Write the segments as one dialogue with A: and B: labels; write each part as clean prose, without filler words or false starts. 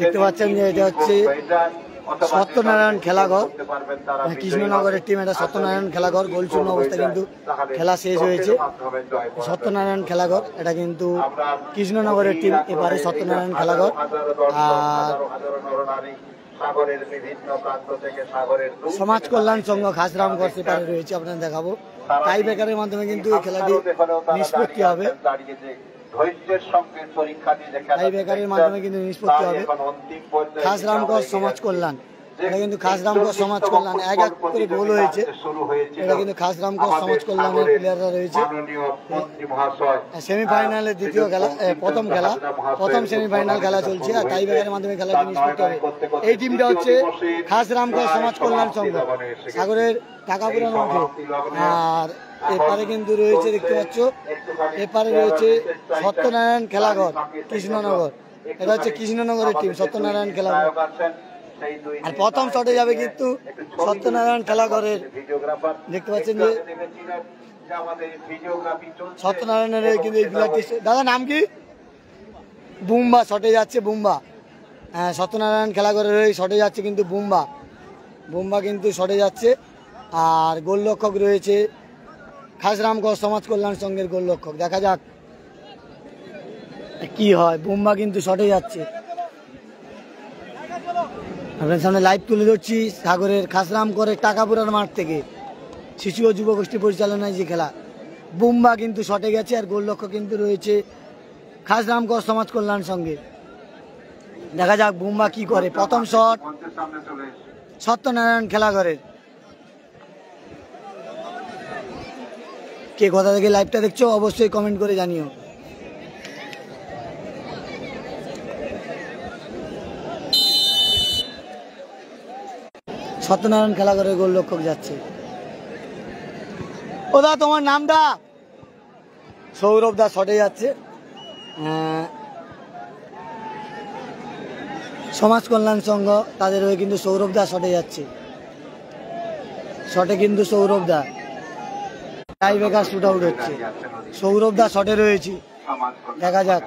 A: দেখতে পাচ্ছেন যে এটা হচ্ছে সত্যনারায়ণ খেলাঘর, কৃষ্ণনগরের টিম। এটা সত্যনারায়ণ খেলাঘর, গোলশূন্য অবস্থা কিন্তু খেলা শেষ হয়েছে। সত্যনারায়ণ খেলাঘর, এটা কিন্তু কৃষ্ণনগরের টিম, এবারে সত্যনারায়ণ খেলাঘর। আর সমাজ কল্যাণ সংঘ খাসরামগড় সেপারে রয়েছে, আপনাদের দেখাবো। টাই ব্রেকারের মাধ্যমে কিন্তু এই খেলাটি নিষ্পত্তি হবে। টাই ব্রেকারের মাধ্যমে কিন্তু নিষ্পত্তি হবে। খাসরামগড় সমাজ কল্যাণ, এটা কিন্তু খাসরামগড় সমাজ কল্যাণ, এক এক করে গোল হয়েছে। এটা কিন্তু খাসরামগড় সমাজ কল্যাণের প্লেয়াররা রয়েছে। সেমিফাইনালের দ্বিতীয় খেলা, প্রথম সেমিফাইনাল খেলা চলছে, আর টাই ব্রেকারের মাধ্যমে খেলাটি নিষ্পত্তি হবে। এই টিমটা হচ্ছে খাসরামগড় সমাজ কল্যাণ সংঘ, সাগরের টাকাপুরা মাঠে। আর এপারে কিন্তু রয়েছে, দেখতে পাচ্ছ, এপারে রয়েছে সত্যনারায়ণ খেলাঘর কৃষ্ণনগর। এটা হচ্ছে কৃষ্ণনগরের টিম, সত্যনারায়ণ খেলাঘর। আর প্রথম শটে যাবে কিন্তু সত্যনারায়ণ খেলাঘরের। দেখতে পাচ্ছেন যে সত্যনারায়ণের কিন্তু এই প্লেয়ারটি, দাদা নাম কি? বুম্বা শটে যাচ্ছে, বুম্বা। হ্যাঁ, সত্যনারায়ণ খেলাঘরের এই শটে যাচ্ছে কিন্তু বুম্বা কিন্তু শটে যাচ্ছে। আর গোলরক্ষক রয়েছে খাসরামগড় সমাজ কল্যাণ সংঘের গোলরক্ষক। দেখা যাক কি হয়। বুম্বা কিন্তু শটে যাচ্ছে, আপনার সামনে লাইভ তুলে ধরছি সাগরের খাসরামগড়ের টাকাপুরার মাঠ থেকে। শিশু ও যুব গোষ্ঠী পরিচালনায় যে খেলা, বুম্বা কিন্তু শটে গেছে। আর গোলরক্ষক কিন্তু রয়েছে খাসরামগড় সমাজ কল্যাণ সংঘে। দেখা যাক বুম্বা কি করে। প্রথম শট সত্যনারায়ণ খেলাঘরের। কে কোথা থেকে লাইভটা দেখছো অবশ্যই কমেন্ট করে জানিও। সত্যনারায়ণ খেলাঘরের গোলরক্ষক যাচ্ছে। ও দা, তোমার নামটা? সৌরভ দা শটে যাচ্ছে। সমাজ কল্যাণ সংঘ, তাদের হয়ে কিন্তু সৌরভ দা শটে যাচ্ছে। শটে কিন্তু সৌরভ দা, টাই ব্রেকার শুট আউট হচ্ছে। সৌরভ দা শটে রয়েছে, দেখা যাক।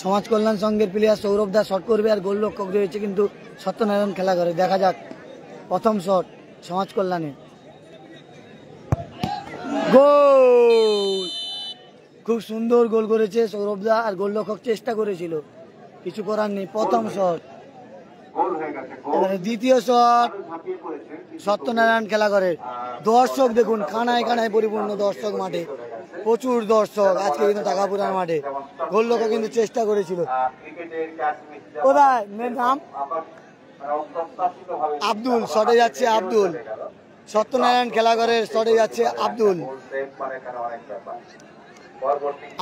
A: সমাজ কল্যাণ সংঘের প্লেয়ার সৌরভ দা শট করবে, আর গোলরক্ষক রয়েছে কিন্তু সত্যনারায়ণ খেলাঘরে। দেখা যাক প্রথম শট সমাজ কল্যাণের। গোল, খুব সুন্দর গোল করেছে সৌরভ দা। আর গোলরক্ষক চেষ্টা করেছিল, কিছু করার নেই। প্রথম শট, দ্বিতীয় শট সত্যনারায়ণ খেলাঘরের। দর্শক দেখুন, কানায় কানায় পরিপূর্ণ দর্শক মাঠে, প্রচুর দর্শক আজকে কিন্তু টাকাপুরার মাঠে। গোলরক্ষক কিন্তু চেষ্টা করেছিল। কোথায় মেন নাম? আব্দুল শটে যাচ্ছে, আব্দুল। সত্যনারায়ণ খেলাঘরের শটে যাচ্ছে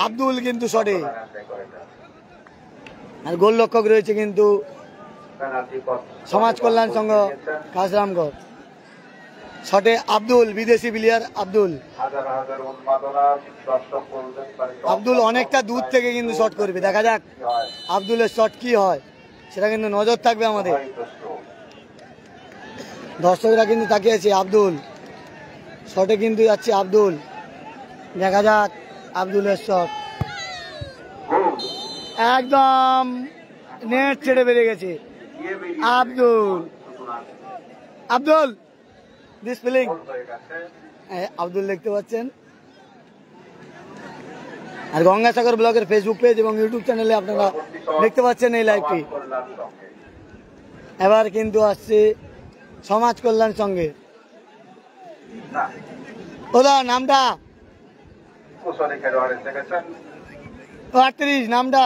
A: আব্দুল কিন্তু শটে। আর গোলরক্ষক রয়েছে কিন্তু সমাজ কল্যাণ সংঘ খাসরামগড়। শটে আব্দুল, বিদেশি প্লেয়ার আব্দুল অনেকটা দূর থেকে কিন্তু শট করবে। দেখা যাক আব্দুলের শট কি হয়, সেটা কিন্তু নজর থাকবে আমাদের। দর্শকরা কিন্তু তাকিয়েছে। আব্দুল শটে কিন্তু যাচ্ছে আব্দুল। দেখা যাক আব্দুলের শট, একদম নেট ছেড়ে বেরিয়ে গেছে। আব্দুল ডিসপ্লিং, আব্দুল দেখতে পাচ্ছেন। আর গঙ্গাসাগর ব্লগের ফেসবুক পেজ এবং ইউটিউব চ্যানেলে আপনারা দেখতে পাচ্ছেন এই লাইভটি। এবার কিন্তু আসছে সমাজ কল্যাণ সংঘে। ওদা নামটা? 38 নামটা?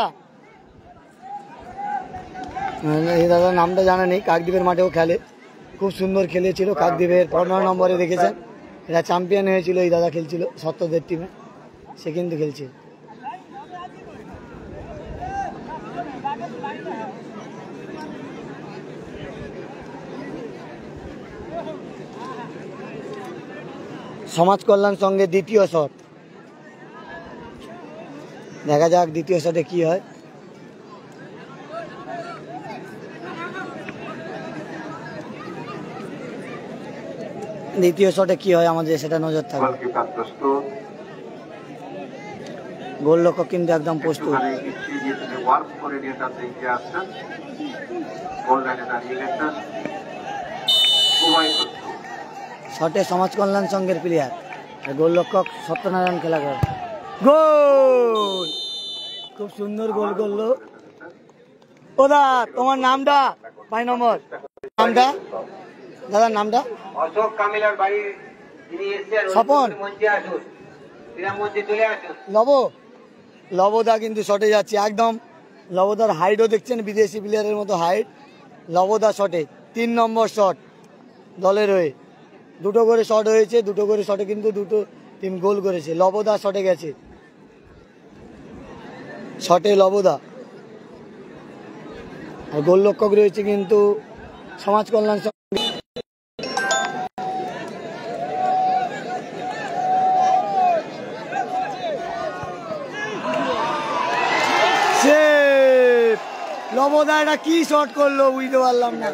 A: এই দাদা নামটা জানা নেই। কাকদ্বীপের মাঠেও খেলে, খুব সুন্দর খেলেছিল। কাকদ্বীপের 15 নম্বরে দেখেছেন, এরা চ্যাম্পিয়ন হয়েছিল। এই দাদা খেলছিল সত্যদের টিমে, সে কিন্তু খেলছে। সমাজ কল্যাণ সংঘের দ্বিতীয় শট, দেখা যাক দ্বিতীয় শটে কি হয়। দ্বিতীয় শটে কি হয় আমাদের সেটা নজর থাকবে। গোলরক্ষক কিন্তু একদম প্রস্তুত।
B: ওয়ার্ক করে নিয়ে তাতে এগিয়ে আসছেন। গোল লাইনে দাঁড়িয়ে গেছেন
A: শটে সমাজ কল্যাণ সংঘের প্লেয়ার, গোলরক্ষক সত্যনারায়ণ খেলা করে গোল, খুব সুন্দর গোল করলো। ওদা তোমার নামটা 5 নম্বর নামটা, দাদার নামটা
C: অশোক কামিলার বাড়ি, তিনি এসেছেন
A: স্বপন
C: মঞ্চে আসুন, বিরাম মঞ্চে চলে আসুন।
A: লবদা কিন্তু শটে যাচ্ছে একদম, লবদার হাইটও দেখছেন বিদেশি প্লেয়ারের মতো হাইট। লবদা শটে 3 নম্বর শট দলের হয়ে, 2টো করে শট হয়েছে, 2টো করে শটে কিন্তু 2টো টিম গোল করেছে। লবদা শটে গেছে, শটে লবদা। আর গোলরক্ষক রয়েছে কিন্তু সমাজ কল্যাণ সংঘ। লবদা এটা কি শট করলো বুঝতে পারলাম না,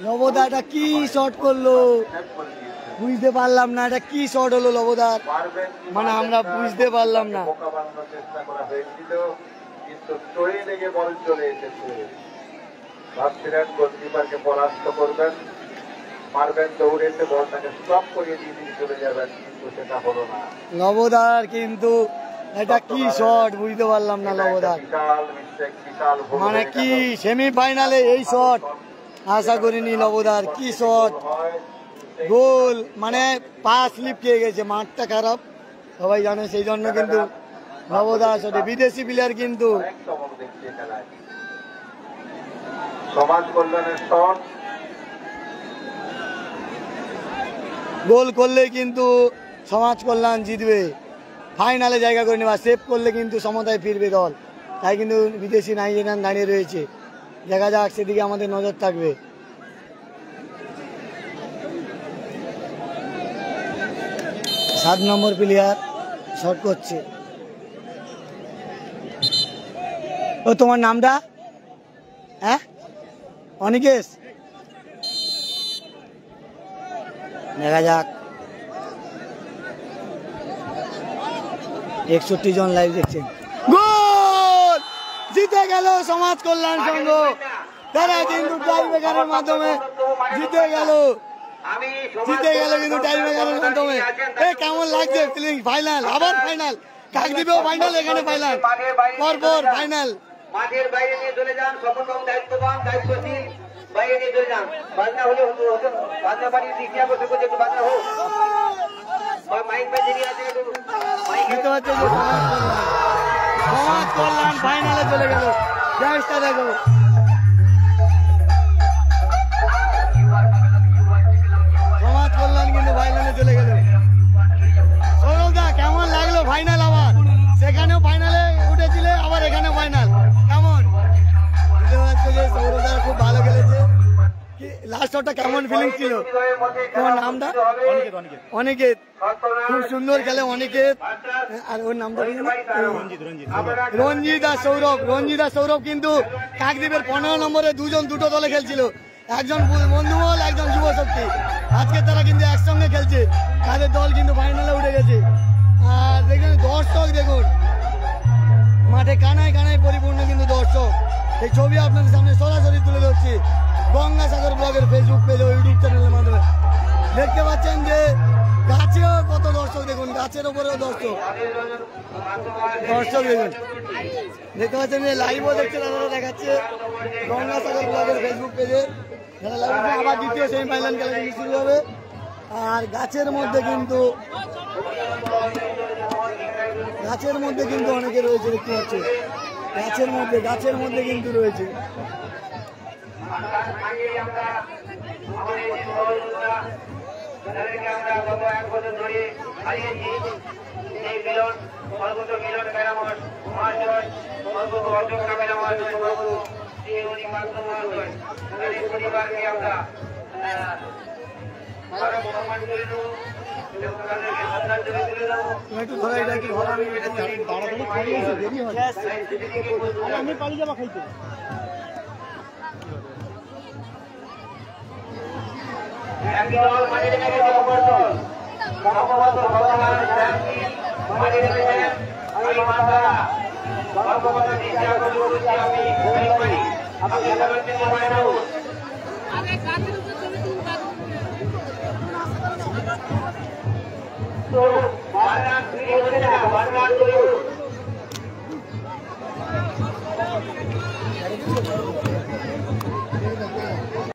A: লবদা এটা কি শট করলো বুঝতে পারলাম না, এটা কি শট হলো লবদার, মানে আমরা বুঝতে পারলাম না।
B: চেষ্টা করা হয়েছিল কিন্তু চড়ে লেগে বল চলে এসেছে। ভাবছিলেন গোলকিপারকে পরাস্ত করবেন, মারবেন দৌড়েতে, বলটাকে স্টপ করিয়ে দিয়ে তিনি চলে যাবেন, কিন্তু সেটা হলো না।
A: লবদার কিন্তু এটা কি শট বুঝতে পারলাম না লবদার, মানে কি সেমিফাইনালে এই শট আশা করিনি লবদার, কি শট গোল, মানে পা স্লিপ খেয়ে গেছে, মাঠটা খারাপ সবাই জানে, সেই জন্য কিন্তু লবদা শটে। বিদেশি প্লেয়ার কিন্তু
B: সমাজ কল্যাণের শট,
A: গোল করলে কিন্তু সমাজ কল্যাণ জিতবে, ফাইনালে জায়গা করে নেওয়া, সেভ করলে কিন্তু সমতায় ফিরবে দল, তাই কিন্তু বিদেশি নাইজেরিয়ান দাঁড়িয়ে রয়েছে, দেখা যাক সেদিকে আমাদের নজর থাকবে। সাত নম্বর প্লেয়ার শট করছে। ও তোমার নামটা? হ্যাঁ অনিকেশ, দেখা যাক। 61 জন লাইভ দেখছেন। গোল, জিতে গেল সমাজ কল্যাণ সংঘ, তারা কিন্তু টাইব্রেকারের মাধ্যমে জিতে গেল কিন্তু টাইব্রেকারের মাধ্যমে। কেমন লাগছে ফিলিং? ফাইনাল, আবার ফাইনাল, কাকদ্বীপেও ফাইনাল, এখানে ফাইনাল, পরপর ফাইনাল।
C: মাঠের বাইরে নিয়ে চলে যান, সকলরকম দায়িত্ববান দায়িত্বশীল, বাইরে নিয়ে চলে যান। বাজনা হলে বাজনা বাড়ির দিকে বসে করছে, একটু বাজনা হোক, মাইক বাজে নিয়ে আছে,
A: সমাজ কল্যাণ ফাইনালে চলে গেল, ম্যাচটা দেখো। সমাজ কল্যাণ কিন্তু ফাইনালে চলে গেল। সৌরভদা কেমন লাগলো ফাইনাল? আবার সেখানেও ফাইনালে উঠেছিলে, আবার এখানেও ফাইনাল, কেমন? সৌরভদা খুব ভালো খেলেছে। লাস্ট শটটা কেমন ফিলিং ছিল? তোমার নামটা? অনিকেত, খুব সুন্দর খেলে অনিকেত। আর ওর নামটা রঞ্জিত আর সৌরভ। রঞ্জিত আর সৌরভ কিন্তু কাকদ্বীপের 15 নম্বরে দুটো দলে খেলছিল, একজন বন্ধুমহল, একজন যুব শক্তি। আজকে তারা কিন্তু একসঙ্গে খেলছে, তাদের দল কিন্তু ফাইনালে উঠে গেছে। আর দেখুন দর্শক, দেখুন মাঠে কানায় কানায় পরিপূর্ণ কিন্তু দর্শক। এই ছবি আপনাদের সামনে সরাসরি তুলে ধরছি গঙ্গাসাগর ব্লগের ফেসবুক পেজ ও ইউটিউব চ্যানেলের মাধ্যমে। দেখতে পাচ্ছেন যে গাছেও কত দর্শক, দেখুন গাছের ওপরেও দর্শক দেখুন, দেখতে পাচ্ছেন যে লাইভও দেখছেন, আপনারা দেখাচ্ছে গঙ্গাসাগর ব্লগের ফেসবুক পেজে। আবার দ্বিতীয় সেমিফাইনাল খেলা কিন্তু শুরু হবে। আর গাছের মধ্যে কিন্তু অনেকে রয়েছে, দেখতে পাচ্ছি গাছের মধ্যে কিন্তু রয়েছে। আমি পালিয়ে যাবো খাইতে।
C: বাবা দৃষ্টি আকর্ষণ করছি আমি আপনি খেলার জন্য বাইরে হোক তো বারবার ফ্রি হচ্ছে না বারবার